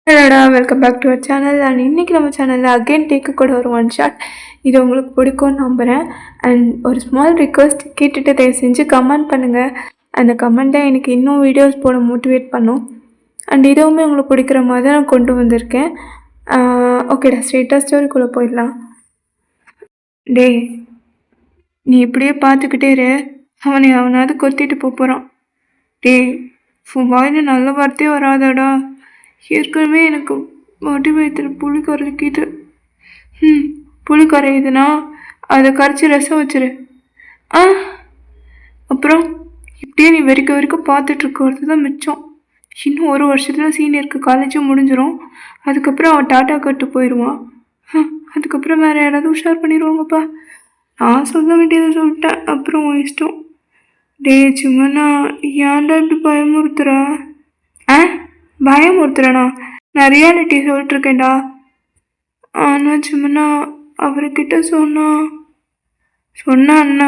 ஹலோடா, welcome back to our channel. And இன்றைக்கி நம்ம சேனலில் அகெயின் டேக்கு கூட ஒரு ஒன் ஷாட். இது உங்களுக்கு பிடிக்கும்னு நம்புகிறேன். அண்ட் ஒரு ஸ்மால் ரிக்வெஸ்ட் கேட்டுட்டு தயவு செஞ்சு கமெண்ட் பண்ணுங்கள். அந்த கமெண்ட் தான் எனக்கு இன்னும் வீடியோஸ் போட மோட்டிவேட் பண்ணும். அண்ட் இதுவுமே உங்களுக்கு பிடிக்கிற மாதிரி தான் நான் கொண்டு வந்திருக்கேன். ஓகேடா, ஸ்ட்ரெயிட்டாக ஸ்டோரிக்குள்ளே போயிடலாம். டே, நீ இப்படியே பார்த்துக்கிட்டே இரு, அவனாவது கொத்திட்டு போகிறான். டே, வாயில் நல்ல வார்த்தையே வராதடா. ஏற்கனவே எனக்கு வட்டி வயிற்றுல புளி கரைக்கிது. புளி கரையுதுன்னா அதை கரைச்சி ரசம் வச்சிரு. அப்புறம் இப்படியே நீ வரைக்கும் பார்த்துட்ருக்கிறது தான் மிச்சம். இன்னும் ஒரு வருஷத்தில் சீனியருக்கு காலேஜும் முடிஞ்சிடும். அதுக்கப்புறம் அவன் டாட்டா கட்டு போயிடுவான். அதுக்கப்புறம் வேறு யாராவது உஷார் பண்ணிடுவாங்கப்பா. நான் சொல்ல வேண்டியதை சொல்லிட்டேன், அப்புறம் இஷ்டம். டே சும்மா ஏன்டா இப்படி பயமுறுத்துறா? பயமுறுத்துறேண்ணா? நான் ரியாலிட்டி சொல்லிட்டுருக்கேன்டா. ஆனால் சும்மா அவர்கிட்ட சொன்னா அண்ணா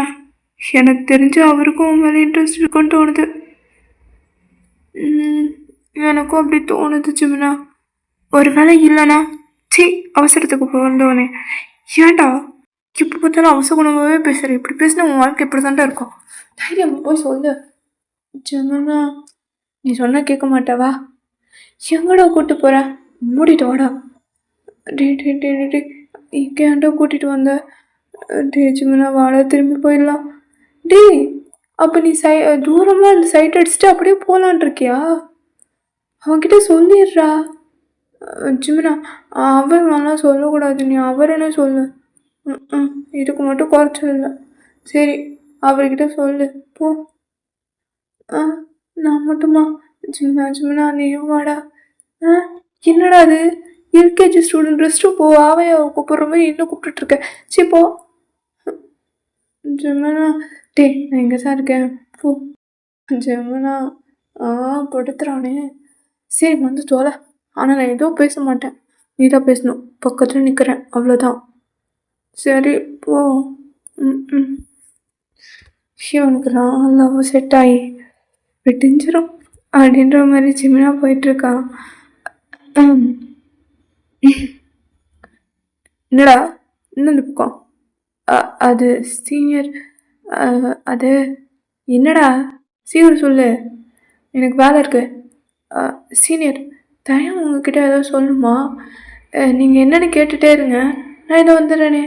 எனக்கு தெரிஞ்சு அவருக்கும் மேலே இன்ட்ரெஸ்ட் இருக்குன்னு தோணுது. எனக்கும் அப்படி தோணுது சும்மா. ஒரு வேலை இல்லைண்ணா. அவசரத்துக்கு வந்தவனே ஏன்டா இப்போ பார்த்தாலும் அவசகுணமாகவே பேசுகிறேன். இப்படி பேசினா உன் வாழ்க்கை இப்படி தாண்டா இருக்கும். தைரியம் போய் சொல்லு சும்மா. நீ சொன்னால் கேட்க மாட்டாவா? எங்கடா கூப்பிட்டு போகிற? மூடிட்டு வாடா. இங்கேண்டா கூட்டிகிட்டு வந்த? ஜிமினா வாடா, திரும்பி போயிடலாம். அப்போ நீ தூரமாக அந்த சைட் அடிச்சுட்டு அப்படியே போகலான் இருக்கியா? அவன்கிட்ட சொல்லிடுறா. ஜிமினா, அவன் வேணாம் சொல்லக்கூடாது. நீ அவர் என்ன சொல்லு. இதுக்கு மட்டும் குறைச்சல் இல்லை. சரி, அவர்கிட்ட சொல்லு போ. நான் மட்டுமா? ஜிமினா நீயும் வாடா. என்னடா அது? எல்கேஜி ஸ்டூடெண்ட் ரெஸ்ட்டு போ. ஆவையா கூப்பிட்ற மாதிரி இன்னும் கூப்பிட்டுருக்கேன். சரி போ. ஜிமினா நான் எங்கே தான் இருக்கேன் போ. ஜிமினா படுத்துறானே. சரி வந்து தோலை. ஆனால் நான் எதுவும் பேச மாட்டேன். நீ தான் பேசணும். பக்கத்தில் நிற்கிறேன், அவ்வளோதான். சரி போ. இவனுக்குலாம் லவ் செட் ஆகி விட்டுஞ்சிரும் அப்படின்ற மாதிரி ஜிமினா போயிட்டுருக்கான். என்னடா இன்னொன்று பக்கம்? அது சீனியர். அது என்னடா சீக்கிரம் சொல்லு, எனக்கு வேலை இருக்கு. சீனியர் தயம் உங்ககிட்ட ஏதாவது சொல்லணுமா? நீங்கள் என்னென்னு கேட்டுகிட்டே இருங்க, நான் இதை வந்துடுறேனே.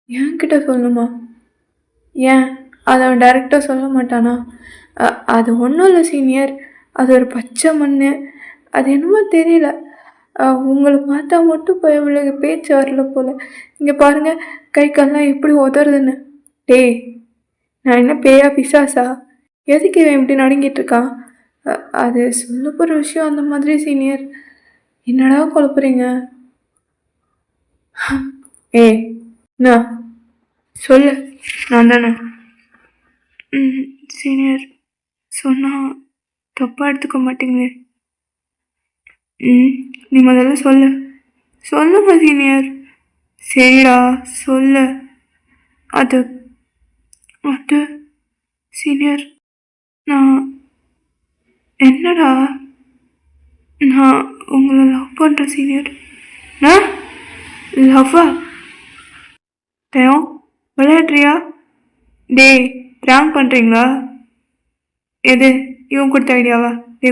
என்கிட்ட சொல்லணுமா? ஏன் அதை அவன் டைரெக்டாக சொல்ல மாட்டானா? அது ஒன்றும் இல்லை சீனியர், அது ஒரு பச்சை மண். அது என்னமோ தெரியல, உங்களை பார்த்தா மட்டும் பயமில்லைங்க, பேச்சு வரல போல். இங்கே பாருங்கள், கை கால்லாம் எப்படி உதறதுன்னு. நான் என்ன பேயா பிசாசா? எதுக்கு இவன் இப்படி நடுங்கிட்டு இருக்கான்? அது சொல்ல போகிற விஷயம் அந்த மாதிரி சீனியர். என்னடா குழப்புறீங்க? என்ன சொல்லு, நான் தானே. சீனியர் சொன்னால் தப்பாக எடுத்துக்க மாட்டீங்களே. நீ முதல்ல சொல்லுங்க சீனியர். சரிடா சொல்லு. அது சீனியர், நான் என்னடா, நான் உங்களை லவ் பண்ணுறேன் சீனியர். லவ்வா? விளையாடுறியா? ப்ராங்க் பண்ணுறீங்களா? எது இவன் கொடுத்த ஐடியாவா?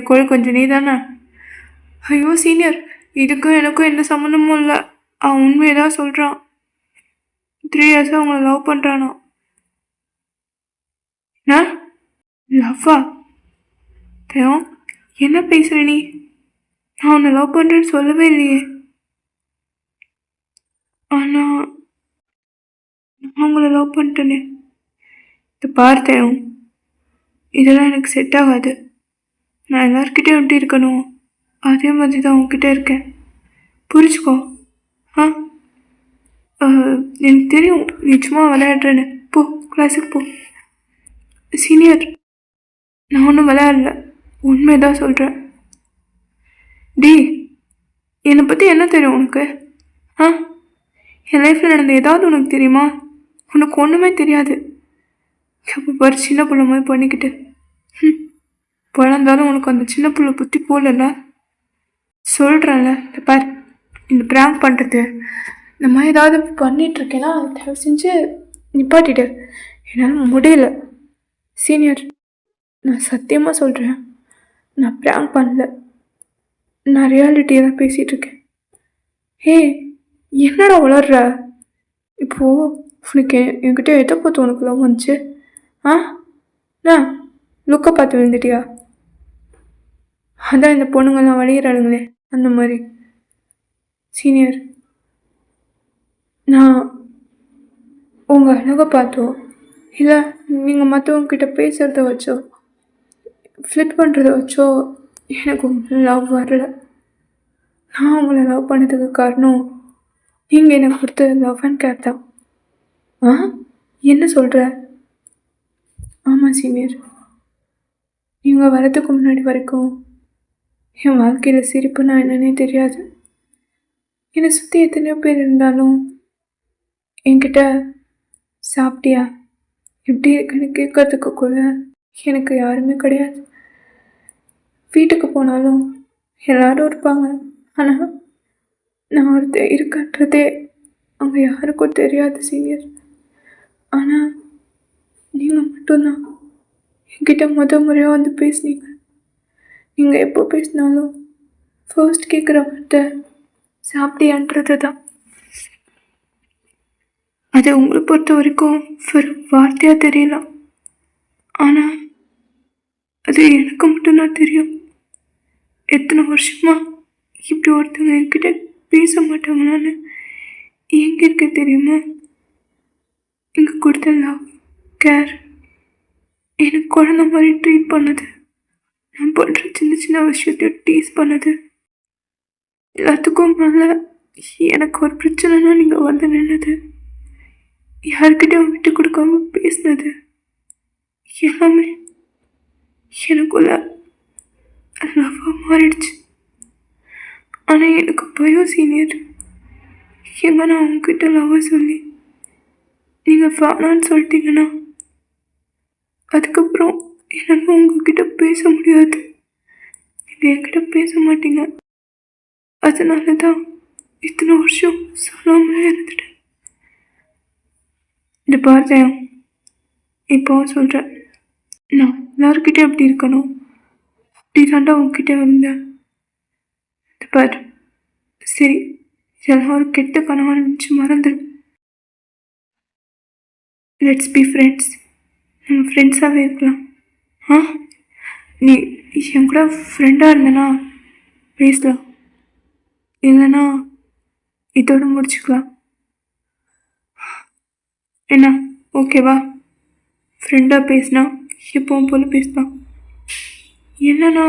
கோழி கொஞ்சம் நீ தானே? ஐயோ சீனியர், இதுக்கும் எனக்கும் எந்த சம்மந்தமும் இல்லை. அவன் உண்மையதான் சொல்கிறான். 3 இயர்ஸாக அவங்கள லவ் பண்ணுறானோ. லவ்வா? என்ன பேசுகிற நீ? நான் உன்னை லவ் பண்ணுறேன்னு சொல்லவே இல்லையே. ஆனால் நான் உங்களை லவ் பண்ணிட்டேனே. இதை பார்த்தேன், இதெல்லாம் எனக்கு செட் ஆகாது. நான் எல்லாருக்கிட்டேயும் எப்படி இருக்கணும் அதே மாதிரி தான் உங்ககிட்ட இருக்கேன், புரிஞ்சுக்கோ. எனக்கு தெரியும் நீ சும்மா விளையாடுறேன்னு. போ, கிளாஸுக்கு போ. சீனியர், நான் ஒன்றும் விளையாடல, உண்மைதான் சொல்கிறேன். என்னை பற்றி என்ன தெரியும் உனக்கு? என் லைஃப்பில் நடந்த ஏதாவது உனக்கு தெரியுமா? உனக்கு ஒன்றுமே தெரியாது. எப்போ பாரு சின்ன பிள்ளை மாதிரி பண்ணிக்கிட்டு. பழந்தாலும் உனக்கு அந்த சின்ன பிள்ளை புத்தி போகல. சொல்கிறேன்ல, இந்த பார், இந்த ப்ராங்க் பண்ணுறது இந்த மாதிரி ஏதாவது பண்ணிகிட்ருக்கேன்னா தயவு செஞ்சு நிப்பாட்டிடு. என்னால் முடியல சீனியர். நான் சத்தியமாக சொல்கிறேன், நான் ப்ராங்க் பண்ணல, நான் ரியாலிட்டியை தான் பேசிகிட்ருக்கேன். ஹே, என்னடா வளர்ற? இப்போது உனக்கு என்கிட்ட எதை பார்த்து உனக்கு லவ் வந்துச்சு? ஆ நான் லுக்கை பார்த்து விழுந்துட்டியா? அதான் இந்த பொண்ணுங்கள்லாம் வழியிறாளுங்களே அந்த மாதிரி. சீனியர், நான் உங்கள் அழகை பார்த்தோ இல்லை நீங்கள் மற்றவங்கக்கிட்ட பேசுகிறத வச்சோ ஃப்ளிட் பண்ணுறத வச்சோ எனக்கு லவ் வரல. நான் உங்களை லவ் பண்ணதுக்கு காரணம் நீங்கள் எனக்கு கொடுத்த லவ் அண்ட் கேர் தான். ஆ என்ன சொல்கிற? ஆமாம் சீனியர், நீங்கள் வரதுக்கு முன்னாடி வரைக்கும் என் வாழ்க்கையில் சிரிப்புனா என்னன்னே தெரியாது. என்னை சுற்றி எத்தனையோ பேர் இருந்தாலும் என்கிட்ட சாப்பிட்டியா, எப்படி இருக்குன்னு கேட்கறதுக்கு கூட எனக்கு யாருமே கிடையாது. வீட்டுக்கு போனாலும் எல்லாரும் இருப்பாங்க, ஆனால் நான் ஒருத்தர் இருக்கன்றதே அங்கே யாருக்கும் தெரியாது சீனியர். ஆனால் நீங்கள் மட்டும்தான் என்கிட்ட முறையாக வந்து பேசுனீங்க. நீங்கள் எப்போ பேசினாலும் ஃபர்ஸ்ட் கேட்குற வார்த்தை சாப்பிட்டியான்றது தான். அது உங்களை பொறுத்த வரைக்கும் ஒரு வார்த்தையாக தெரியலாம், ஆனால் அது எனக்கு மட்டும்தான் தெரியும். எத்தனை வருஷமாக இப்படி ஒருத்தவங்க என்கிட்ட பேச மாட்டாங்கன்னு எங்கே இருக்க தெரியுமா? இங்கே கொடுத்த லவ் கேர், எனக்கு குழந்த மாதிரி ட்ரீட் பண்ணது, நான் பண்ணுற சின்ன சின்ன விஷயத்தையும் டீஸ் பண்ணது, எல்லாத்துக்கும் மேலே எனக்கு ஒரு பிரச்சனைனா நீங்கள் வந்து நின்னது, யாருக்கிட்டையும் விட்டு கொடுக்காம பேசினது, எல்லாமே எனக்குள்ள லவ்வாக மாறிடுச்சு. ஆனால் எனக்கு பயம் சீனியர். எங்க நான் உங்ககிட்ட லவ்வை சொல்லி நீங்கள் வேணான்னு சொல்லிட்டீங்கன்னா அதுக்கப்புறம் என்னால் உங்ககிட்ட பேச முடியாது. நீங்கள் என்கிட்ட பேச மாட்டீங்க. அதனால தான் இத்தனை வருஷம் சொல்லாமலே இருந்துட்டேன். இந்த பார்த்தேன், இப்போ சொல்கிறேன், நான் எல்லாருக்கிட்டே அப்படி இருக்கணும், அப்படி தாண்டா உங்ககிட்ட இருந்தேன். இந்த பாரு, சரி, இதெல்லாம் ஒரு கெட்ட கனவா நினச்சி மறந்துடு. Let's be friends. நம்ம ஃப்ரெண்ட்ஸாகவே இருக்கலாம். ஆ நீ என் கூட ஃப்ரெண்டாக இருந்தனா பேசலாம், இல்லைன்னா இதோட முடிச்சுக்கலாம். என்ன ஓகேவா? ஃப்ரெண்டாக பேசினா எப்பவும் போல் பேசலாம், இல்லைன்னா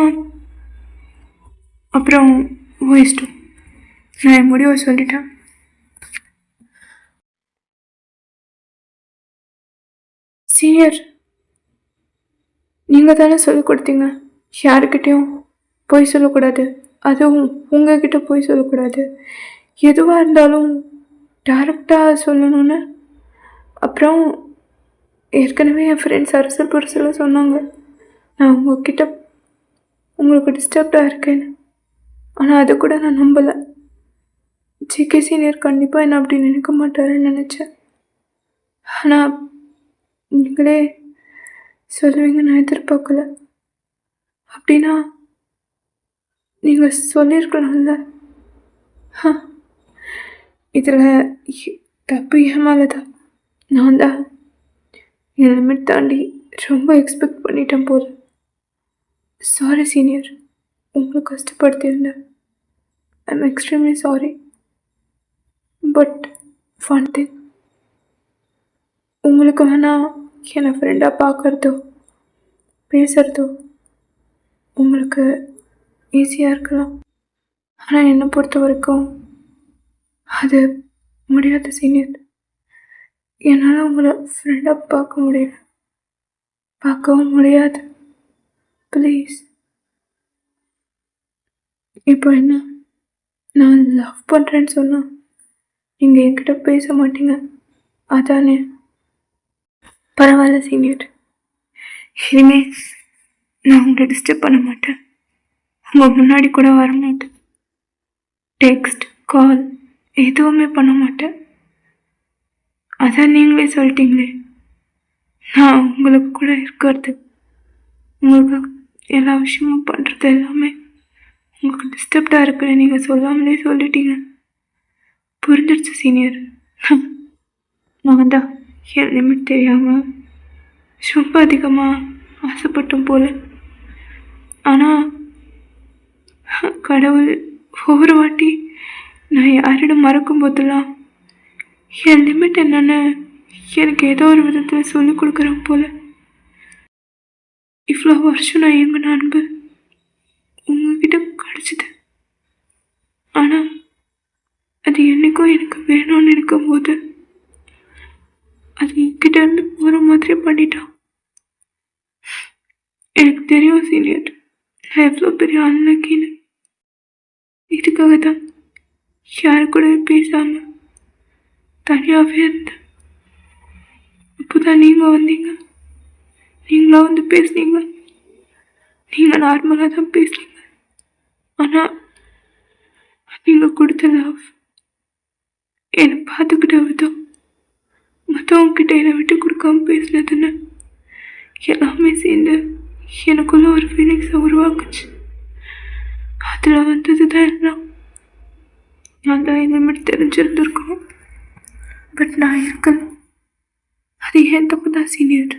அப்புறம் இஷ்டம். நான் என் முடிவை சொல்லிட்டேன். சீனியர், நீங்கள் தானே சொல்லிக் கொடுத்தீங்க யாருக்கிட்டேயும் போய் சொல்லக்கூடாது, அதுவும் உங்ககிட்ட போய் சொல்லக்கூடாது, எதுவாக இருந்தாலும் டேரெக்டாக சொல்லணும்னு. அப்புறம் ஏற்கனவே என் ஃப்ரெண்ட்ஸ் அரசல் புரசலாக சொன்னாங்க நான் உங்ககிட்ட உங்களுக்கு டிஸ்டர்ப்டாக இருக்கேன்னு. ஆனால் அது கூட நான் நம்பலை. ஜிகே சீனியர் கண்டிப்பாக என்ன அப்படி நினைக்க மாட்டாருன்னு நினச்சேன். ஆனால் நீங்களே சொல்லுவீங்க நான் எதிர்பார்க்கல. அப்படின்னா நீங்கள் சொல்லியிருக்கலாம்ல. இதில் தப்பு என் மேலே தான். நான் தான் என் லிமிட் தாண்டி ரொம்ப எக்ஸ்பெக்ட் பண்ணிட்டேன் போல. சாரி சீனியர், உங்களை கஷ்டப்படுத்தியிருந்தேன். I am extremely sorry. But one thing, உங்களுக்கு வேணால் என்னை ஃப்ரெண்டாக பார்க்குறதோ பேசுகிறதோ உங்களுக்கு ஈஸியாக இருக்கலாம், ஆனால் என்னை பொறுத்த வரைக்கும் அது முடியாது சீனியர். என்னால் உங்களை ஃப்ரெண்டாக பார்க்க முடியல, பார்க்கவும் முடியாது. ப்ளீஸ். இப்போ என்ன, நான் லவ் பண்ணுறேன்னு சொன்னால் நீங்கள் என்கிட்ட பேச மாட்டீங்க அதானே? பரவாயில்ல சீனியர், இனிமேல் நான் உங்களை டிஸ்டர்ப் பண்ண மாட்டேன், உங்கள் முன்னாடி கூட வர மாட்டேன். டெக்ஸ்ட், கால் எதுவுமே பண்ண மாட்டேன். அதான் நீங்களே சொல்லிட்டீங்களே, நான் உங்களுக்கு கூட இருக்கிறது, உங்களுக்கு எல்லா விஷயமும் பண்ணுறது எல்லாமே உங்களுக்கு டிஸ்டர்ப்டாக இருக்குன்னு நீங்கள் சொல்லாமலே சொல்லிட்டீங்க. புரிஞ்சிடுச்சு சீனியர். நான் தான் என் லிமிட் தெரியாமல் ரொம்ப அதிகமாக ஆசைப்பட்டோம் போல. ஆனால் கடவுள் ஒவ்வொரு வாட்டி நான் யாரிடம் மறக்கும் போதெல்லாம் என் லிமிட் என்னன்னு எனக்கு ஏதோ ஒரு விதத்தில் சொல்லிக் கொடுக்குறேன் போல. இவ்வளோ வருஷம் நான் எங்கள் அன்பு உங்ககிட்ட கிடச்சிது. ஆனால் அது என்றைக்கும் எனக்கு வேணும்னு இருக்கும்போது அது என்கிட்ட இருந்து போகிற மாதிரி பண்ணிட்டான். எனக்கு தெரியும் சீனியர், நான் எவ்வளோ பெரிய அன்லக்கின்னு. இதுக்காக தான் யாரு கூட பேசாமல் தனியாகவே இருந்தேன். அப்போதான் நீங்கள் வந்தீங்க. நீங்களா வந்து பேசுனீங்க. நீங்கள் நார்மலாக தான் பேசுனீங்க. ஆனால் நீங்கள் கொடுத்த லவ், என்னை பார்த்துக்கிட்ட விதம், மற்றவங்ககிட்ட என்னை விட்டு கொடுக்காம பேசுனதுன்னு எல்லாமே சேர்ந்து எனக்குள்ள ஒரு ஃபீலிங்ஸை உருவாக்குச்சு. அதில் வந்தது தான் எல்லாம். நான் தான் என்னை மட்டும் தெரிஞ்சிருந்துருக்கணும். பட் நான் இருக்கல. அது ஏன் தப்பு தான் சீனியர்.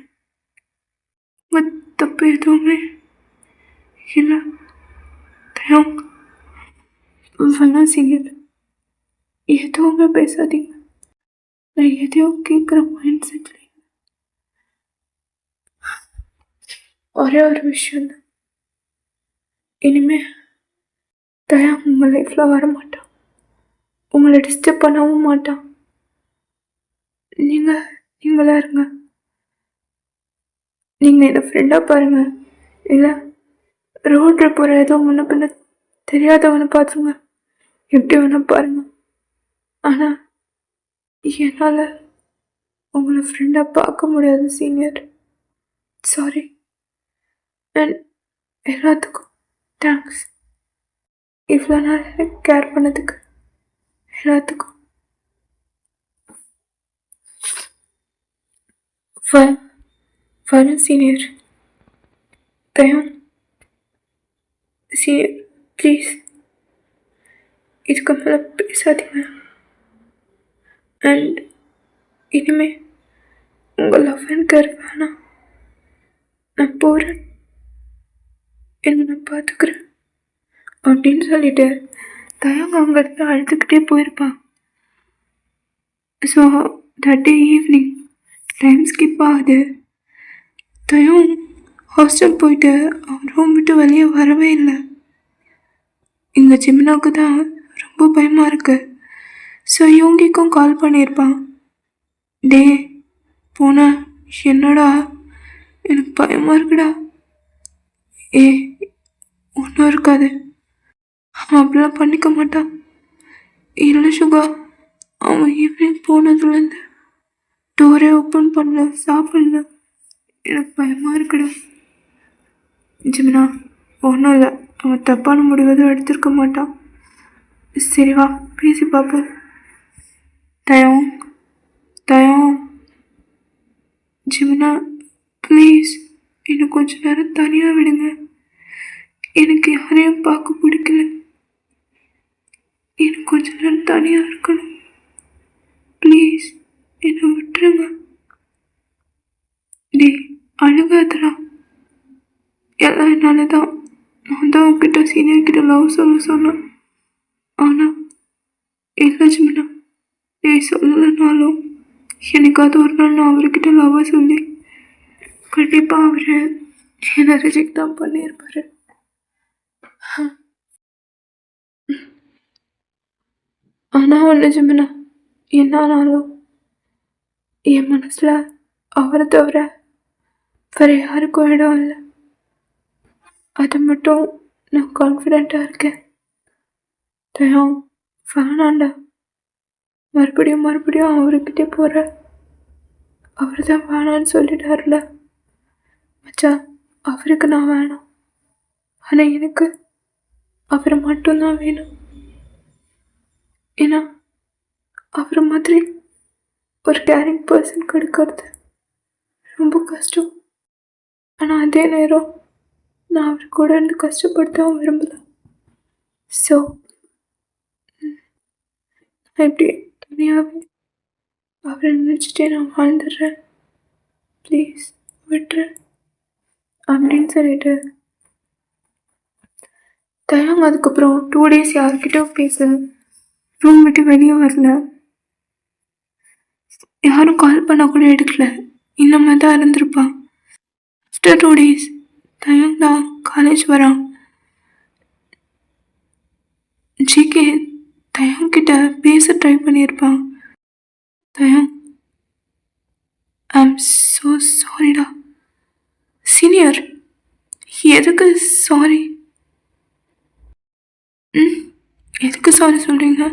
உங்கள் தப்பு எதுவுமே இல்லை. தயம் வேணாம் சீனியர், எதுவுமே பேசாதீங்க. நான் எதையோ கேட்குற மைண்ட் செட்டில் ஒரே ஒரு விஷயந்தான். இனிமே தயா உங்கள் லைஃப்பில் வரமாட்டான். உங்களை டிஸ்டர்ப் பண்ணவும் மாட்டான். நீங்களா இருங்க. நீங்கள் என்னை ஃப்ரெண்டாக பாருங்கள், இல்லை ரோட்டில் போகிற ஏதோ முன்ன பின்ன தெரியாதவனை பார்த்துங்க, எப்படி வேணா பாருங்க. ஆனால் என்னால் உங்களை ஃப்ரெண்டாக பார்க்க முடியாது சீனியர். சாரி. அண்ட் எல்லாத்துக்கும் தேங்க்ஸ். இவ்வளோ நாள் எனக்கு கேர் பண்ணதுக்கு எல்லாத்துக்கும். வரேன் சீனியர். தயம் சீனியர், ப்ளீஸ் இதுக்கு மேலே பேசாதீங்க. அண்ட் இனிமே உங்கள் லவ் அண்ட் கேர் வேணாம். நான் போகிறேன், என்னை நான் பார்த்துக்கிறேன் அப்படின்னு சொல்லிட்டு தயங்க அங்கேருந்து அழுதுகிட்டே போயிருப்பான். So that day evening time skip ஆகுது. தயம் ஹாஸ்டல் போயிட்டு அவன் ரூம் விட்டு வெளியே வரவே இல்லை. இங்கே ஜிம்னாவுக்கு தான் ரொம்ப பயமாக இருக்கு. ஸோ யோங்கிக்கும் கால் பண்ணியிருப்பான். டே போன என்னடா எனக்கு பயமாக இருக்குடா. ஏ ஒன்றும் இருக்காது, அவன் அப்படிலாம் பண்ணிக்க மாட்டான். இல்லை சுகா, அவன் ஈவினிங் போனதுலேருந்து டோரே ஓப்பன் பண்ணல, சாப்பிடல, எனக்கு பயமாக இருக்குடா. ஜிமினா ஒன்றும் இல்லை, அவன் தப்பான முடிவதும் எடுத்திருக்க மாட்டான். சரி வா பேசி பார்ப்போம். தயம் தயம் ஜிமினா ப்ளீஸ் என்னை கொஞ்ச நேரம் தனியாக விடுங்க. எனக்கு யாரையும் பார்க்க பிடிக்கல. எனக்கு கொஞ்ச நேரம் தனியாக இருக்கணும். ப்ளீஸ் என்னை விட்டுருங்க. டே அழுகாதடா, எல்லாம் என்னால தான். நான் தான் உங்ககிட்ட சீனியர்கிட்ட லவ் சொல்ல சொன்னேன். ஆனால் இல்லை ஜிமினா, நீ சொல்லலைனாலும் எனக்காவது ஒரு நாள் நான் அவர்கிட்ட லவ்வை சொல்லி கண்டிப்பாக அவர் என்னை ரிஜெக்ட் தான் பண்ணியிருப்பார். ஆனால் ஒன்று ஜிமினா, என்னானாலும் என் மனசில் அவரை தவிர வேறு யாருக்கும் இடம் இல்லை. அது மட்டும் நான் கான்ஃபிடெண்ட்டாக இருக்கேன். தயம் வேணாண்டா, மறுபடியும் அவர்கிட்டே போகிற. அவர் தான் வேணான்னு சொல்லிட்டார்ல மச்சா. அவருக்கு நான் வேணாம், ஆனால் எனக்கு அவரை மட்டும்தான் வேணும். ஏன்னா அவரை மாதிரி ஒரு கேரிங் பர்சன் கிடைக்கிறது ரொம்ப கஷ்டம். ஆனால் அதே நேரம் நான் அவர் கூட இருந்து கஷ்டப்படுத்தவும் விரும்பல. ஸோ நான் இப்படி தனியாகவே அவரை நினச்சிட்டே நான் வாழ்ந்துடுறேன், ப்ளீஸ் விட்டுரு அப்படின்னு சொல்லிட்டு தயங்க. அதுக்கப்புறம் 2 days யார்கிட்டயும் பேசல, ரூம் விட்டு வெளியே வரல, யாரும் கால் பண்ணால் கூட எடுக்கல. இந்த மாதிரி தான் இருந்திருப்பான். ஆஃப்டர் 2 days தயங் தான் காலேஜ் வரான். ஜிகே தயங் கிட்ட பேச ட்ரை பண்ணியிருப்பான். தயங், ஐம் ஸோ சாரிடா. சீனியர், எதுக்கு சாரி? எதுக்கு சாரி சொல்கிறீங்க?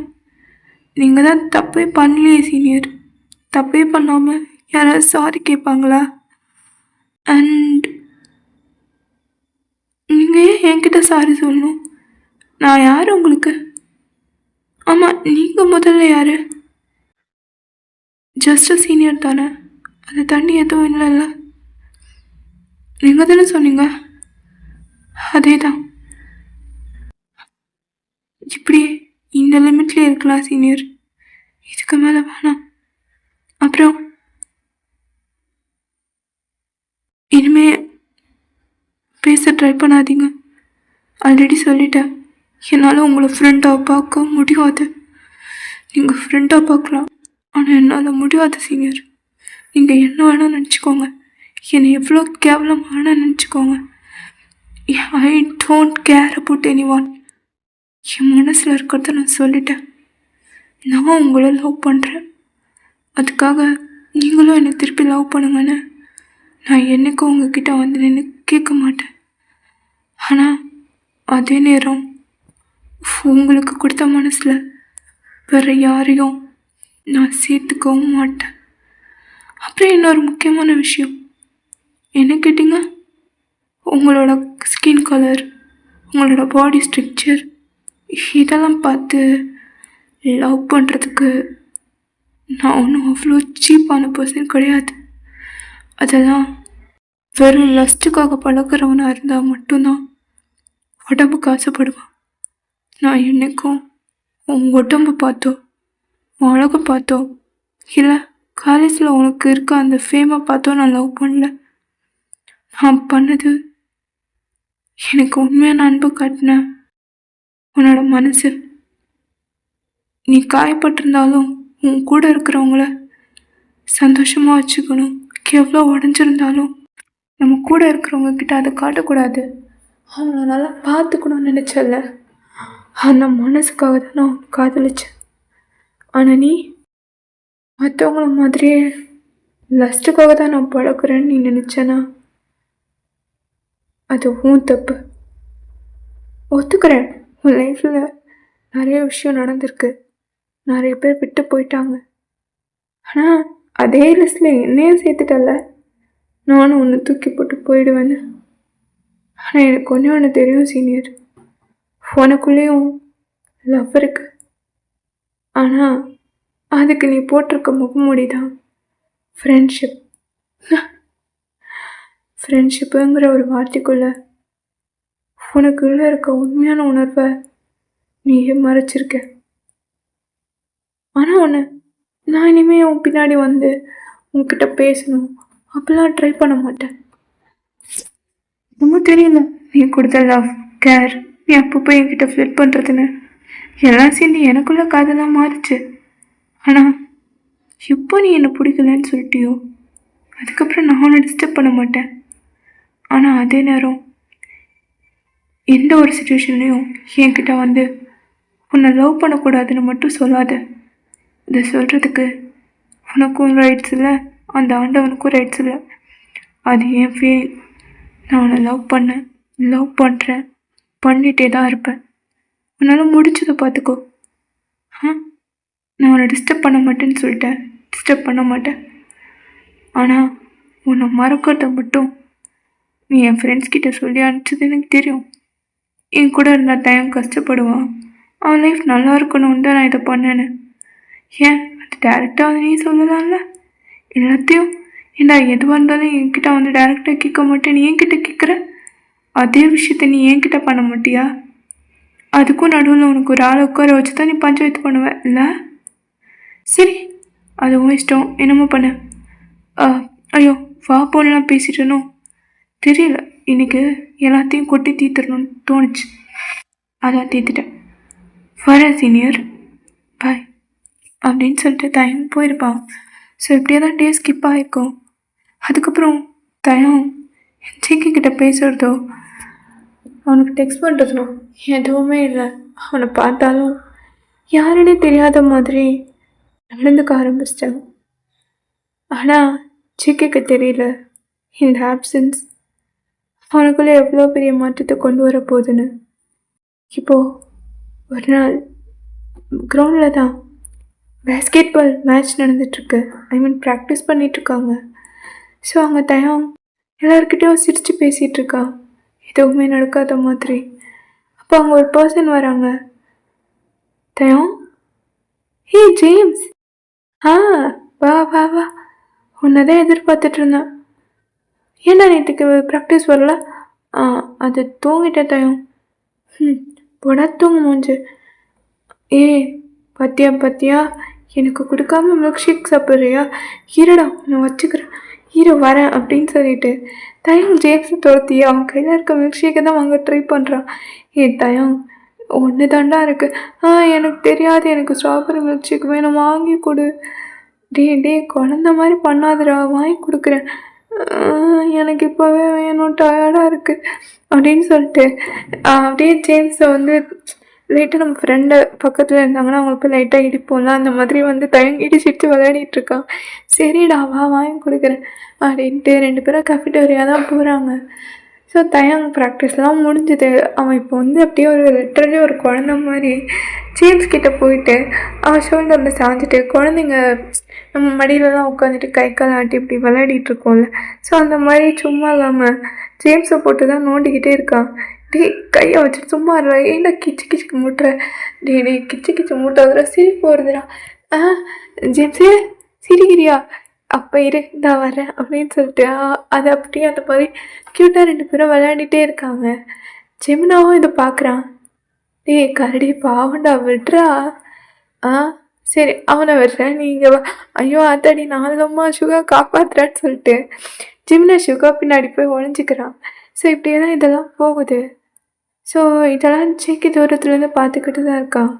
நீங்கள் தான் தப்பே பண்ணலையே சீனியர். தப்பே பண்ணாமல் யாராவது சாரி கேட்பாங்களா? அண்ட் நீங்கள் ஏன் என்கிட்ட சாரி சொல்லணும்? நான் யார் உங்களுக்கு? ஆமாம், நீங்கள் முதல்ல யார்? ஜஸ்ட் சீனியர் தானே, அதை தண்ணி எதுவும் இல்லைல்ல. நீங்கள் தானே சொன்னீங்க. அதே தான். இப்படி இந்த லிமிட்லேயே இருக்கலாம் சீனியர், இதுக்கு மேலே வேணாம். அப்புறம் இனிமே பேச ட்ரை பண்ணாதீங்க. ஆல்ரெடி சொல்லிட்டேன், என்னால் உங்களை ஃப்ரெண்டாக பார்க்க முடியாது. நீங்கள் ஃப்ரெண்டாக பார்க்கலாம், ஆனால் என்னால் முடியாது சீனியர். நீங்கள் என்ன வேணால் நினச்சிக்கோங்க, என்னை எவ்வளோ கேவலமாக வேணால் நினச்சிக்கோங்க. I don't care about anyone. என் மனசில் இருக்கிறத நான் சொல்லிட்டேன். நான் உங்களை லவ் பண்ணுறேன், அதுக்காக நீங்களும் என்னை திருப்பி லவ் பண்ணுங்கன்னு நான் என்றைக்கும் உங்ககிட்ட வந்து நின்று கேட்க மாட்டேன். ஆனால் அதே நேரம் உங்களுக்கு கொடுத்த மனசில் வேறு யாரையும் நான் சேர்த்துக்கவும் மாட்டேன். அப்புறம் இன்னொரு முக்கியமான விஷயம் என்ன கேட்டிங்க? உங்களோட ஸ்கின் கலர், உங்களோட பாடி ஸ்ட்ரக்சர், இதெல்லாம் பார்த்து லவ் பண்ணுறதுக்கு நான் ஒன்றும் அவ்வளோ சீப்பான பர்சன் கிடையாது. அதெல்லாம் வெறும் லஸ்ட்டுக்காக பழக்கிறவனாக இருந்தால் மட்டும்தான் உடம்புக்கு ஆசைப்படுவான். நான் என்றைக்கும் உன் உடம்பு பார்த்தோ, உன் அழகை பார்த்தோ, இல்லை காலேஜில் உனக்கு இருக்க அந்த ஃபேமை பார்த்தோ நான் லவ் பண்ணல. நான் பண்ணது எனக்கு உண்மையான அன்பு காட்டின உன்னோட மனசு. நீ காயப்பட்டிருந்தாலும் உன் கூட இருக்கிறவங்கள சந்தோஷமாக வச்சுக்கணும். எவ்வளோ உடஞ்சிருந்தாலும் நம்ம கூட இருக்கிறவங்க கிட்ட அதை காட்டக்கூடாது. அவங்கள நல்லா பார்த்துக்கணும்னு நினச்சல, அந்த மனசுக்காக தான் நான் காதலிச்சேன். ஆனால் நீ மற்றவங்கள மாதிரியே லஸ்ட்டுக்காக தான் நான் பழக்கிறேன்னு நீ நினச்சேன்னா அது உன் தப்பு. ஒத்துக்கிறேன், உன் லைஃப்பில் நிறைய விஷயம் நடந்திருக்கு, நிறைய பேர் விட்டு போயிட்டாங்க. ஆனால் அதே லிஸ்ட்டில் என்னையும் சேர்த்துட்டல, நானும் ஒன்று தூக்கி போட்டு போயிடுவேன்னு. ஆனால் எனக்கு ஒன்று தெரியும் சீனியர், உனக்குள்ளேயும் லவ் இருக்கு. ஆனால் அதுக்கு நீ போட்டிருக்க முகமூடி தான் ஃப்ரெண்ட்ஷிப். ஃப்ரெண்ட்ஷிப்புங்கிற ஒரு வார்த்தைக்குள்ள உனக்குள்ளே இருக்க உண்மையான உணர்வை நீயே மறைச்சிருக்க. ஆனால் ஒன்று, நான் இனிமேல் உன் பின்னாடி வந்து உன்கிட்ட பேசணும் அப்படிலாம் ட்ரை பண்ண மாட்டேன். ரொம்ப தெரியல நீ கொடுத்த லவ், கேர், நீ அப்பப்போ என்கிட்ட ஃபிளிட் பண்ணுறதுன்னு எல்லாம் சேர்ந்து எனக்குள்ளே காதலாக மாறிச்சு. ஆனால் எப்போ நீ என்னை பிடிக்கலன்னு சொல்லிட்டியோ அதுக்கப்புறம் நான் உன்னை டிஸ்டர்ப் பண்ண மாட்டேன். ஆனால் அதே நேரம் எந்த ஒரு சுச்சுவேஷன்லேயும் என்கிட்ட வந்து உன்னை லவ் பண்ணக்கூடாதுன்னு மட்டும் சொல்லாத. இதை சொல்கிறதுக்கு உனக்கும் ரைட்ஸ் இல்லை, அந்த ஆண்டவனுக்கும் ரைட்ஸ் இல்லை. அது என் ஃபீல். நான் உன்னை லவ் பண்ணுறேன், பண்ணிகிட்டே தான் இருப்பேன். உன்னால் முடிச்சதை பார்த்துக்கோ. நான் உன்னை டிஸ்டர்ப் பண்ண மாட்டேன்னு சொல்லிட்டேன், டிஸ்டர்ப் பண்ண மாட்டேன். ஆனால் உன்னை மறக்கிறத மட்டும் நீ என் ஃப்ரெண்ட்ஸ் கிட்ட சொல்லி அனுப்பிச்சது எனக்கு தெரியும். என் கூட இருந்தால் டைம் கஷ்டப்படுவான், அவன் லைஃப் நல்லா இருக்கணும்னு தான் நான் இதை பண்ணேன்னு. ஏன் அது டேரெக்டாக வந்து நீ சொல்லலாம்ல? எல்லாத்தையும் ஏண்டா எதுவாக இருந்தாலும் என்கிட்ட வந்து டேரெக்டாக கேட்க மாட்டேன், நீ என்கிட்ட கேட்குற. அதே விஷயத்த நீ என்கிட்ட பண்ண மாட்டியா? அதுக்கும் நடுவில் உனக்கு ஒரு ஆளை உட்கார வச்சு தான் நீ பஞ்சாயத்து பண்ணுவேன் இல்லை? சரி, அதுவும் இஷ்டம், என்னமோ பண்ண. ஐயோ வா போனலாம் பேசிட்டனோ தெரியல. இன்னைக்கு எல்லாத்தையும் கொட்டி தீர்த்துடணும்னு தோணுச்சு, அதான் தீர்த்துட்டேன். வரேன் சீனியர், பாய் அப்படின்னு சொல்லிட்டு தயம் போயிருப்பான். ஸோ இப்படியே தான் டே ஸ்கிப் ஆகிருக்கும். அதுக்கப்புறம் தயம் ஜிகே கிட்ட பேசுகிறதோ அவனுக்கு டெக்ஸ்ட் பண்ணுறதோ எதுவுமே இல்லை. அவனை பார்த்தாலும் யாருன்னே தெரியாத மாதிரி நடந்துக்க ஆரம்பிச்சிட்டாங்க. ஆனால் ஜிகேக்கு தெரியல இந்த ஆப்சன்ஸ் அவனுக்குள்ளே எவ்வளோ பெரிய மாற்றத்தை கொண்டு வர போகுதுன்னு. இப்போது ஒரு நாள் கிரவுண்டில் தான் பேஸ்கெட் பால் மேட்ச் நடந்துகிட்ருக்கு. ஐ மீன் ப்ராக்டிஸ் பண்ணிகிட்ருக்காங்க. ஸோ அவங்க தயம் எல்லாருக்கிட்டையும் சிரித்து பேசிகிட்ருக்கா, எதுவுமே நடக்காத மாதிரி. அப்போ அவங்க ஒரு பர்சன் வராங்க. தயம், ஹே ஜேம்ஸ், வா வா வா, உன்னை தான் எதிர்பார்த்துட்டு இருந்தேன். ஏன்டா நேற்றுக்கு ப்ராக்டிஸ் வரல? அது தூங்கிட்டேன் தயம். போடா தூங்க மூஞ்சு. பத்தியா பத்தியா எனக்கு கொடுக்காம மில்க் ஷேக் சாப்பிட்றியா? ஈரடா நான் வச்சுக்கிறேன், ஈர வரேன் அப்படின்னு சொல்லிட்டு தயம் ஜேம்ஸை துரத்தி அவன் கையில் இருக்க மில்க் ஷேக்கை தான் வாங்க ட்ரை பண்ணுறான். தயம் ஒன்று தாண்டா இருக்குது. எனக்கு தெரியாது, எனக்கு ஸ்ட்ராபெரி மில்க் ஷேக் வேணும், வாங்கி கொடு. டே குழந்த மாதிரி பண்ணாதடா, வாங்கி கொடுக்குறேன். எனக்கு இப்போவே வேணும், டயர்டாக இருக்குது அப்படின்னு சொல்லிட்டு அப்படியே ஜேம்ஸை வந்து லைட்டாக நம்ம ஃப்ரெண்டு பக்கத்தில் இருந்தாங்கன்னா அவங்க போய் லைட்டாக இடிப்போம்ல, அந்த மாதிரி வந்து இடிச்சிட்டு விளையாடிட்டுருக்கான். சரிடா வா வாங்கி கொடுக்குறேன் அப்படின்ட்டு 2 பேரும் கஃபிட்டோரியா தான் போகிறாங்க. ஸோ தயம் ப்ராக்டிஸ்லாம் முடிஞ்சுது. அவன் இப்போ வந்து அப்படியே ஒரு லிட்டரலி ஒரு குழந்த மாதிரி ஜேம்ஸ் கிட்டே போயிட்டு அவன் ஷோல்டரில் சாஞ்சிட்டு, குழந்தைங்க நம்ம மடியிலலாம் உட்காந்துட்டு கை கால் ஆட்டி இப்படி விளையாடிட்டுருக்கோம்ல, ஸோ அந்த மாதிரி சும்மா இல்லாமல் ஜேம்ஸை போட்டு தான் நோண்டிக்கிட்டே இருக்கான். கையை வச்சுட்டு சும்மா இருடா, ஏன்டா கிச்சு கிச்சுக்கு மூட்டுற? டே கிச்சு கிச்சு மூட்டாதுடா, சிரிப்பு வருதுடா. ஜேம்ஸே சிரிக்கிறியா? அப்போ இரு இந்தா வரேன் அப்படின்னு சொல்லிட்டு அது அப்படியே அந்த மாதிரி க்யூட்டாக 2 பேரும் விளையாடிட்டே இருக்காங்க. ஜெமினாவும் இதை பார்க்குறான். கரடி பாவண்டா விட்றா. சரி அவனை விடுறேன், நீங்கள் வா. ஐயோ ஆத்தாடி நான்லம்மா சுகா காப்பாற்றுறான்னு சொல்லிட்டு ஜெமினா சுகா பின்னாடி போய் ஒழிஞ்சிக்கிறான். ஸோ இப்படியே தான் இதெல்லாம் போகுது. ஸோ இதெல்லாம் ஜிகே தூரத்துலேருந்து பார்த்துக்கிட்டு தான் இருக்கான்.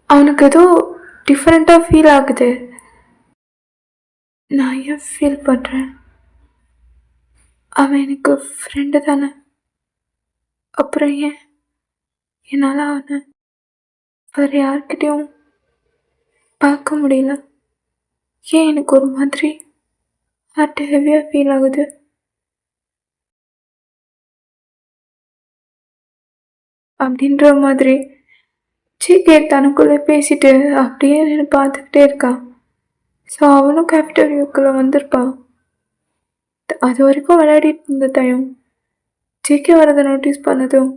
அவனுக்கு ஏதோ டிஃப்ரெண்ட்டாக ஃபீல் ஆகுது. நான் ஏன் ஃபீல் பண்ணுறேன்? அவன் எனக்கு ஃப்ரெண்டு தானே, அப்புறம் ஏன் என்னால் அவனை வேறு யார்கிட்டையும் பார்க்க முடியல? ஏன் எனக்கு ஒரு மாதிரி ஹார்ட் ஹெவியாக ஃபீல் ஆகுது? அப்படின்ற மாதிரி ஜிகே தனக்குள்ளே பேசிட்டு அப்படியே நின்று பார்த்துக்கிட்டே இருக்கான். ஸோ அவனும் கேபிட்டோரியாக்குள்ளே வந்திருப்பான். அது வரைக்கும் விளையாடிட்டு இருந்த தயம் ஜிகே வரதை நோட்டீஸ் பண்ணதும்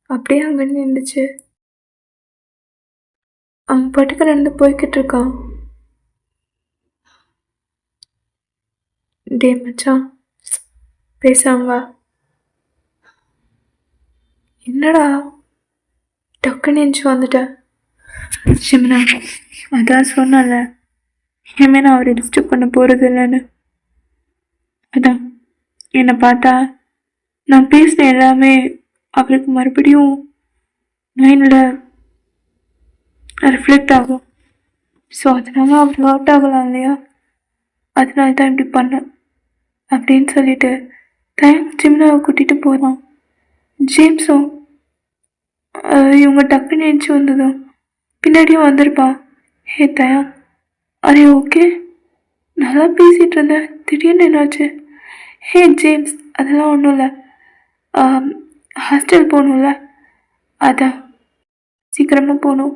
அப்படியே அங்கே நின்றுச்சு. அவன் பாட்டுக்கு நடந்து போய்கிட்டு இருக்கான். டே மச்சான் பேசாம வா. என்னடா டக்குன்னு எஞ்சி வந்துட்டேன்? ஜெமினா அதான் சொன்னல, இனிமே நான் அவரை டிஸ்டர்ப் பண்ண போகிறது இல்லைன்னு. அதான் என்னை பார்த்தா நான் பேசின எல்லாமே அவருக்கு மறுபடியும் மைண்டில் ரிஃப்ளெக்ட் ஆகும். ஸோ அதனால அவர் ஹர்ட் ஆகலாம் இல்லையா, அதனால தான் இப்படி பண்ணேன் அப்படின்னு சொல்லிட்டு தயம் ஜெமினாவை கூட்டிகிட்டு போகிறான். ஜேம்ஸும் இவங்க டக்குன்னு நினச்சி வந்ததும் பின்னாடியும் வந்திருப்பான். தயம் அரே ஓகே, நல்லா பேசிகிட்டு இருந்தேன், திடீர்னு என்னாச்சு? ஜேம்ஸ் அதெல்லாம் ஒன்றும் இல்லை, ஹாஸ்டல் போகணும்ல, அதான் சீக்கிரமாக போகணும்,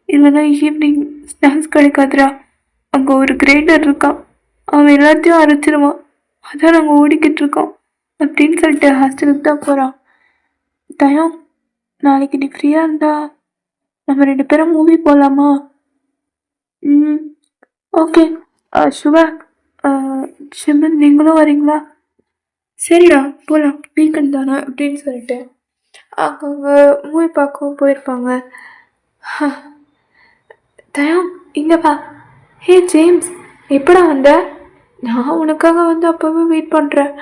இல்லைன்னா ஈவினிங் ஸ்நாக்ஸ் கிடைக்காதுரா, அங்கே ஒரு கிரைண்டர் இருக்கான், அவன் எல்லாத்தையும் அரைச்சிடுவான், அதான் நாங்கள் ஓடிக்கிட்டு இருக்கோம் அப்படின்னு சொல்லிட்டு ஹாஸ்டலுக்கு தான் போகிறான். தயம், நாளைக்கு நீ ஃப்ரீயாக இருந்தா நம்ம 2 பேரும் மூவி போகலாமா? ம். ஓகே. சுபா, ஷிமன் நீங்களும் வரீங்களா? சரிடா போகலாம், வீக்கெண்ட் தானே அப்படின்னு சொல்லிட்டு அவங்க மூவி பார்க்கவும் போயிருப்பாங்க. தயம், இங்கே வா. ஹே ஜேம்ஸ், எப்படா வந்த? நான் உனக்காக வந்து அப்போவே வெயிட் பண்ணுறேன்,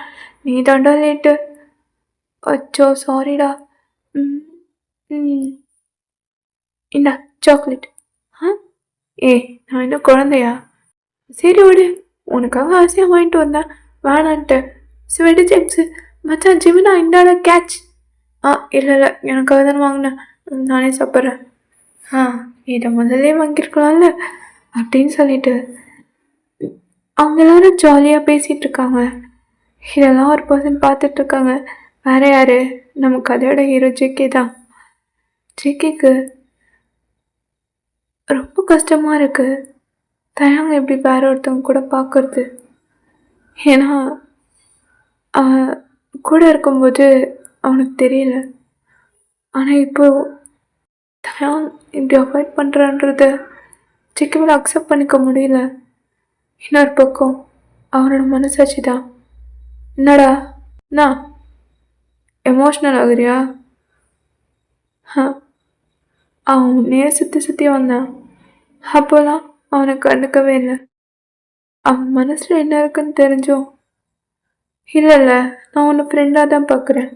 நீ தாண்டா லேட்டு. அச்சோ சாரிடா. ம் ம் இந்தா சாக்லேட். ஆ நான் இன்னும் குழந்தையா? சரி விடு, உனக்காக ஆசையாக வாங்கிட்டு வந்தேன், வேணான்ட்டு. ஸ்வெட்டு ஜேம்ஸு, மச்சான் ஜிமினா இந்தாட கேட்ச். இல்லை இல்லை, எனக்காக தானே வாங்கினேன், நானே சாப்பிட்றேன். இதை முதல்ல வாங்கியிருக்கலாம்ல அப்படின்னு சொல்லிட்டு அவங்க எல்லாரும் ஜாலியாக பேசிகிட்டு இருக்காங்க. இதெல்லாம் ஒரு பர்சன் பார்த்துட்ருக்காங்க. வேறு யார்? நம்ம கதையோட ஹீரோ ஜேகே தான். ஜேகேக்கு ரொம்ப கஷ்டமாக இருக்குது, தயாங்க எப்படி வேற ஒருத்தவங்க கூட பார்க்குறது. ஏன்னா அவன் கூட இருக்கும்போது அவனுக்கு தெரியல, ஆனால் இப்போது தயாங் இப்படி அவாய்ட் பண்ணுறான்றத ஜேகேவால் அக்செப்ட் பண்ணிக்க முடியல. இன்னொரு பக்கம் அவனோட மனசாட்சி தான். என்னடா நான் எமோஷ்னல் ஆகுறியா? அவன் உன்னையே சுற்றி சுற்றி வந்தான், அப்போல்லாம் அவனை கண்டுக்கவே இல்லை. அவன் மனசில் என்ன இருக்குன்னு தெரிஞ்சும் இல்லை நான் உன்னை ஃப்ரெண்டாக தான் பார்க்குறேன்,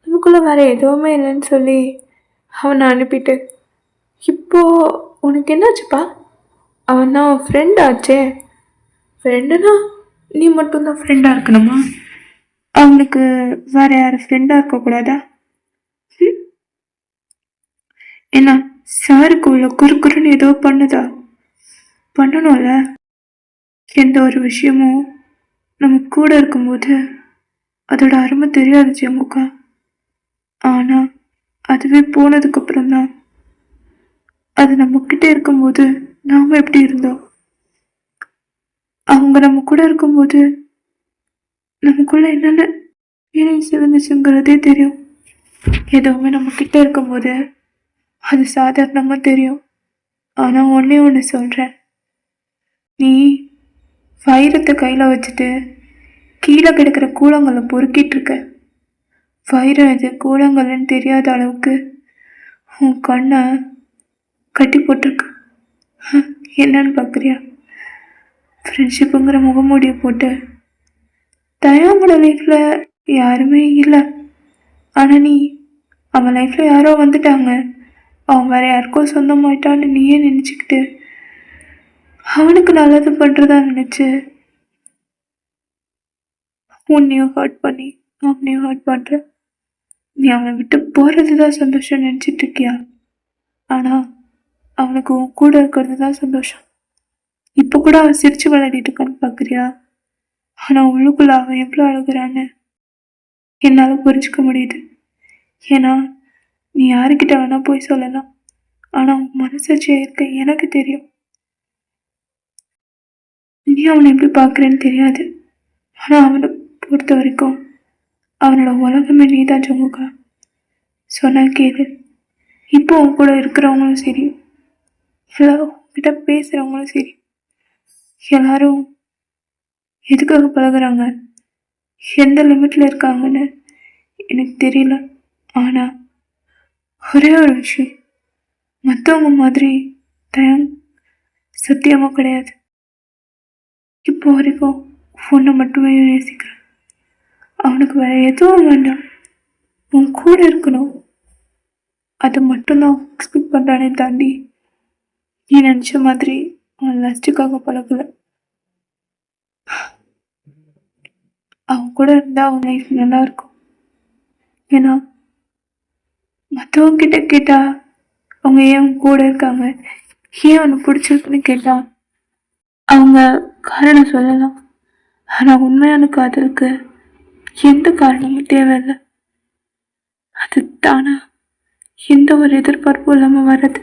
நமக்குள்ளே வேறு எதுவுமே இல்லைன்னு சொல்லி அவனை அனுப்பிட்டு இப்போது உனக்கு என்னாச்சுப்பா? அவன் தான் அவன் ஃப்ரெண்ட் ஆச்சே. ஃப்ரெண்டுனா நீ மட்டும்தான் ஃப்ரெண்டாக இருக்கணுமா? அவனுக்கு வேறு யார் ஃப்ரெண்டாக இருக்கக்கூடாதா? என்ன சாருக்கு உள்ள குறுக்குறுன்னு ஏதோ பண்ணுதா? பண்ணணும்ல. எந்த ஒரு விஷயமும் நம்ம கூட இருக்கும்போது அதோட அருமை தெரியாது ஜமுக்கா. ஆனால் அதுவே போனதுக்கப்புறம் தான் அது நம்மக்கிட்ட இருக்கும்போது நாம் எப்படி இருந்தோம், அவங்க நம்ம கூட இருக்கும்போது நமக்குள்ள என்னென்ன ஃபீலிங்ஸ் இருந்துச்சுங்கிறதே தெரியும். எதுவுமே நம்மக்கிட்ட இருக்கும்போது அது சாதாரணமாக தெரியும். ஆனால் ஒன்று சொல்கிறேன், நீ வைரத்தை கையில் வச்சுட்டு கீழே கிடக்கிற கூழங்களை பொறுக்கிட்டு இருக்க. வைரம் இது கூழங்கள்னு தெரியாத அளவுக்கு உன் கண்ணை கட்டி போட்டிருக்கு. என்னன்னு பார்க்குறியா? ஃப்ரெண்ட்ஷிப்புங்கிற முகமூடியை போட்டு தயாவோட லைஃப்பில் யாருமே இல்லை, ஆனால் நீ அவன் லைஃப்பில் யாரோ வந்துட்டாங்க, அவன் வேறு யாருக்கோ சொந்தமாயிட்டான்னு நீயே நினச்சிக்கிட்டு அவனுக்கு நல்லது பண்ணுறதா நினச்சி உன்னையும் ஹர்ட் பண்ணி அவனையும் ஹர்ட் பண்ணுற. நீ அவனை விட்டு போகிறது தான் சந்தோஷம் நினச்சிட்டு இருக்கியா? ஆனால் அவனுக்கு உன் கூட இருக்கிறது தான் சந்தோஷம். இப்போ கூட அவன் சிரிச்சு விளையாடிட்டு இருக்கான்னு பார்க்குறியா? ஆனால் உள்ளுக்குள்ள அவன் எவ்வளோ அழுகுறான்னு என்னால் புரிஞ்சுக்க முடியுது. ஏன்னா நீ யாருக்கிட்ட வேணால் போய் சொல்லலாம், ஆனால் உன் மனசாட்சியாக இருக்க எனக்கு தெரியும். நீ அவனை எப்படி பார்க்குறேன்னு தெரியாது, ஆனால் அவனை பொறுத்த வரைக்கும் அவனோட உலகமே நீ தான் ஜமுக்கா. சொன்னா கேளு. இப்போ உன் கூட இருக்கிறவங்களும் சரி, எல்லாரும் கிட்ட பேசுகிறவங்களும் சரி, எல்லாரும் எதுக்காக பழகுறாங்க, எந்த லிமிட்டில் இருக்காங்கன்னு எனக்கு தெரியல. ஆனால் ஒரே ஒரு விஷயம், மற்றவங்க மாதிரி தயம் சத்தியமாக கிடையாது. இப்போ வரைக்கும் உன்னை மட்டுமே நேசிக்கிறேன். அவனுக்கு வேறு எதுவும் வேண்டாம், உன் கூட இருக்கணும், அது மட்டும்தான் எக்ஸ்பெக்ட் பண்ணுறானே தாண்டி நீ நினச்ச மாதிரி அவன் லஸ்ட்டுக்காக பழகலை. அவன் கூட இருந்தால் அவன் லைஃப் நல்லா இருக்கும். ஏன்னா மற்றவங்க கிட்ட கேட்டால் அவங்க ஏன் அவன் கூட இருக்காங்க, ஏன் அவனை பிடிச்சிருக்குன்னு கேட்டால் அவங்க காரணம் சொல்லலாம். ஆனால் உண்மையான காதலுக்கு எந்த காரணமும் தேவையில்லை, அது தானா எந்த ஒரு எதிர்பார்ப்பும் இல்லாமல் வர்றது.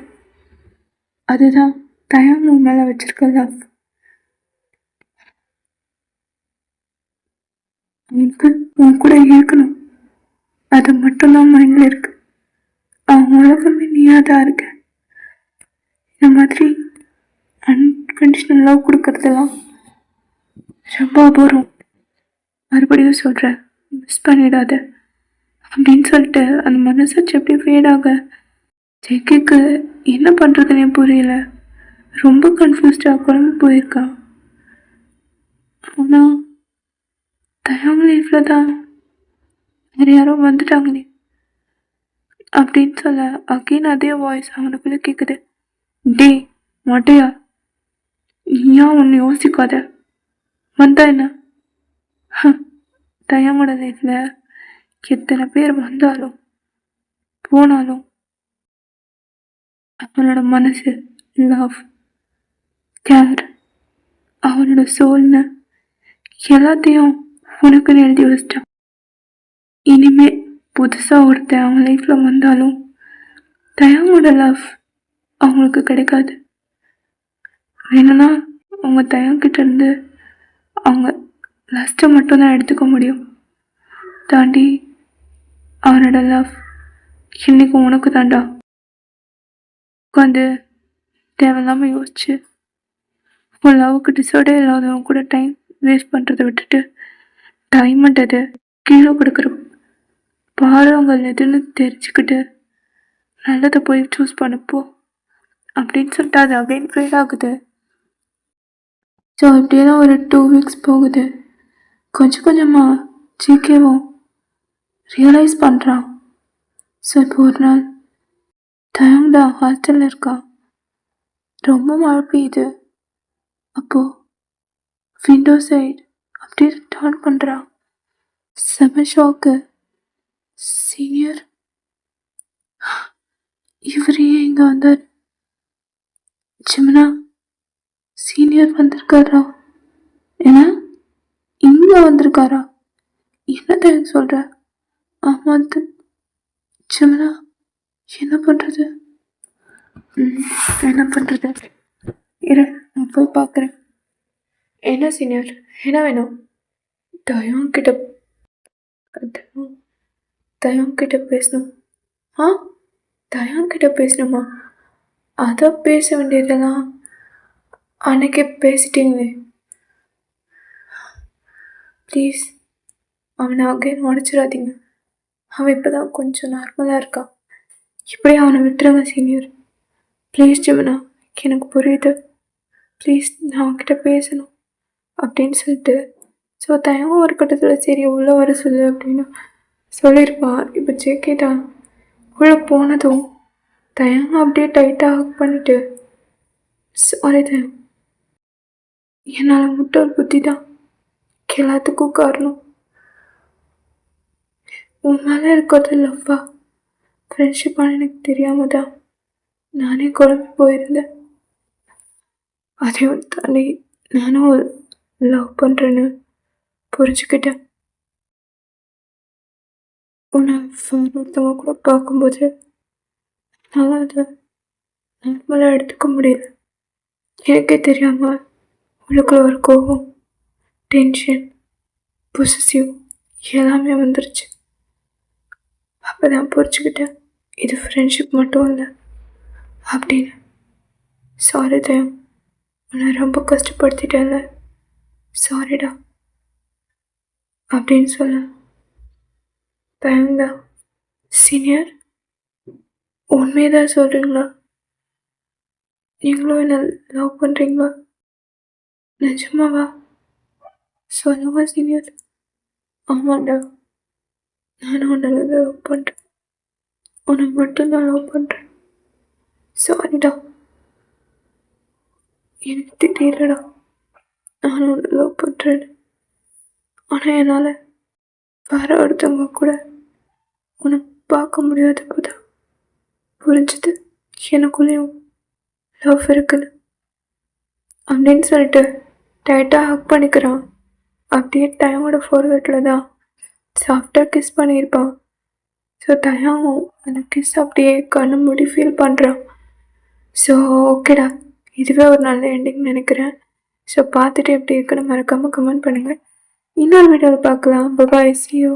அதுதான் தயம் உன் மேலே வச்சிருக்க லவ். அவனுக்கு உன் கூட இருக்கணும், அது மட்டும்தான் மைண்டில் இருக்கு. அவன் உலகமே நீயாக தான் இருக்க. இந்த மாதிரி அன்கண்டிஷனல் லவ் கொடுக்கறதெல்லாம் ரொம்ப அபூர்வம். மறுபடியும் சொல்கிறேன், மிஸ் பண்ணிடாத அப்படின்னு சொல்லிட்டு அந்த மனசாட்சி அப்படியே ஃபேடாக ஜெய்க்கு என்ன பண்ணுறதுனே புரியல. ரொம்ப கன்ஃபியூஸ்டாக குழம்பு போயிருக்கான். ஆனால் தயாம் லைஃப்பில் தான் வேறு யாரோ வந்துட்டாங்களே அப்படின்னு சொல்ல அகெயின் அதே வாய்ஸ் அவனுக்குள்ளே கேட்குது. டே மொட்டையா, ஏன் ஒன்று யோசிக்காத, வந்தா என்ன? தயாமோட லைஃப்பில் எத்தனை பேர் வந்தாலும் போனாலும் அவனோட மனசு, லவ், கேர், அவனோட சோல்னு எல்லாத்தையும் உனக்குன்னு எழுதி வச்சிட்டான். இனிமே புதுசாக ஒருத்தன் அவன் லைஃப்பில் வந்தாலும் தயாமோட லவ் அவங்களுக்கு கிடைக்காது. வேணும்னா அவங்க தயங்கிட்ட இருந்து அவங்க லஸ்ட்டை மட்டும்தான் எடுத்துக்க முடியும். தாண்டி அவனோட லவ் இன்னைக்கு உனக்கு தாண்டா. உட்காந்து தேவையில்லாமல் யோசிச்சு உன் லவ்வுக்கு டிசர்டே இல்லாதவங்க கூட டைம் வேஸ்ட் பண்ணுறதை விட்டுட்டு டைமண்ட் அது கீழே கொடுக்குற பாரங்கள் எதுன்னு தெரிஞ்சுக்கிட்டு நல்லதை போய் சூஸ் பண்ணப்போ அப்படின்னு சொல்லிட்டு அது அகைன் ஃபீல் ஆகுது. ஸோ இப்படியே தான் ஒரு 2 வீக்ஸ் போகுது. கொஞ்சம் கொஞ்சமாக ஜிகேவும் ரியலைஸ் பண்ணுறான். ஸோ இப்போ ஒரு நாள் தயங்கடா ஹாஸ்டலில் இருக்கா. ரொம்ப மழை பெய்யுது. அப்போது விண்டோ சைடு அப்படியே டர்ன் பண்ணுறான். செம ஷாக்கு. சீனியர், இவர் ஏன் இங்கே வந்தார்? ஜிம்னா சீனியர் வந்திருக்காரா? என்ன இங்கே வந்திருக்காரா? என்னத்தை எனக்கு சொல்கிற? ஆமாம் ஜிம்னா, என்ன பண்ணுறது? என்ன பண்ணுறது? இரு, நான் போய் பார்க்குறேன். என்ன சீனியர், என்ன வேணும்? தயங்கிட்ட பேசணும். ஆ, தயங்கிட்ட பேசணுமா? அதை பேச வேண்டியதெல்லாம் அன்னைக்கே பேசிட்டீங்களே. ப்ளீஸ் அவனை அகைன் உடச்சிடாதீங்க. அவன் இப்போ தான் கொஞ்சம் நார்மலாக இருக்கான். இப்படியே அவனை விட்டுருங்க சீனியர். ப்ளீஸ் ஜிம்னா, எனக்கு புரியுது. ப்ளீஸ் நான் அவன்கிட்ட பேசணும் அப்படின்னு சொல்லிட்டு ஸோ தயங்கம் ஒரு கட்டத்தில் சரி உள்ளே வர சொல்லு அப்படின்னு சொல்லியிருப்பான். இப்போ ஜேகேட்டா உள்ளே போனதும் தயங்கம் அப்படியே டைட்டாக ஹக் பண்ணிட்டு, சாரி தயம், என்னால் முட்டாள் புத்தி தான் எல்லாத்துக்கும் காரணம். உன் மேலே இருக்கிறது லவ்வா ஃப்ரெண்ட்ஷிப்பானு எனக்கு தெரியாம தான் நானே குழம்பி போயிருந்தேன். அதையும் தாண்டி நானும் லவ் பண்ணுறேன்னு புரிஞ்சுக்கிட்டேன். உன்னை ஒருத்தவங்க கூட பார்க்கும்போது என்னால் அதை நார்மலாக எடுத்துக்க முடியல. எனக்கே தெரியாமல் உனக்குள்ள ஒரு கோபம், டென்ஷன், பொசசிவ் எல்லாமே வந்துருச்சு. அப்போ தான் புரிஞ்சுக்கிட்டேன் இது ஃப்ரெண்ட்ஷிப் மட்டும் இல்லை அப்படின்னு. சாரி தயம், உன்னை ரொம்ப கஷ்டப்படுத்திட்டேன்ல, சாரிடா அப்படின்னு சொல்ல தயம்தான். சீனியர், உண்மையதான் சொல்கிறீங்களா? நீங்களும் என்ன லவ் பண்ணுறீங்களா? நிஜமாவா? சொல்லுங்க சீனியர். ஆமாண்டா, நானும் உன்னை லவ் பண்ணுறேன். உன்னை மட்டும்தான் லவ் பண்ணுறேன். சாரிடா, எனக்கு தெரியலடா நானும் உன்னை லவ் பண்ணுறேன்னு. ஆனால் என்னால் வேற ஒருத்தவங்க கூட உன்னை பார்க்க முடியாதப்போ தான் புரிஞ்சுது எனக்குள்ளேயும் லவ் இருக்குன்னு அப்படின்னு சொல்லிட்டு டைட்டாக ஹக் பண்ணிக்கிறான். அப்படியே டைமோட ஃபோர்வேட்டில் தான் சாஃப்டாக கிஸ் பண்ணியிருப்பான். ஸோ தயாவும் அந்த கிஸ் அப்படியே கண்ணு மூடி ஃபீல் பண்ணுறான். ஸோ ஓகேடா, இதுவே ஒரு நல்ல எண்டிங் நினைக்கிறேன். ஸோ பார்த்துட்டு எப்படி இருக்குன்னு மறக்காமல் கமெண்ட் பண்ணுங்கள். இன்னொரு வீடியோவில் பார்க்கலாம். பாய், see you.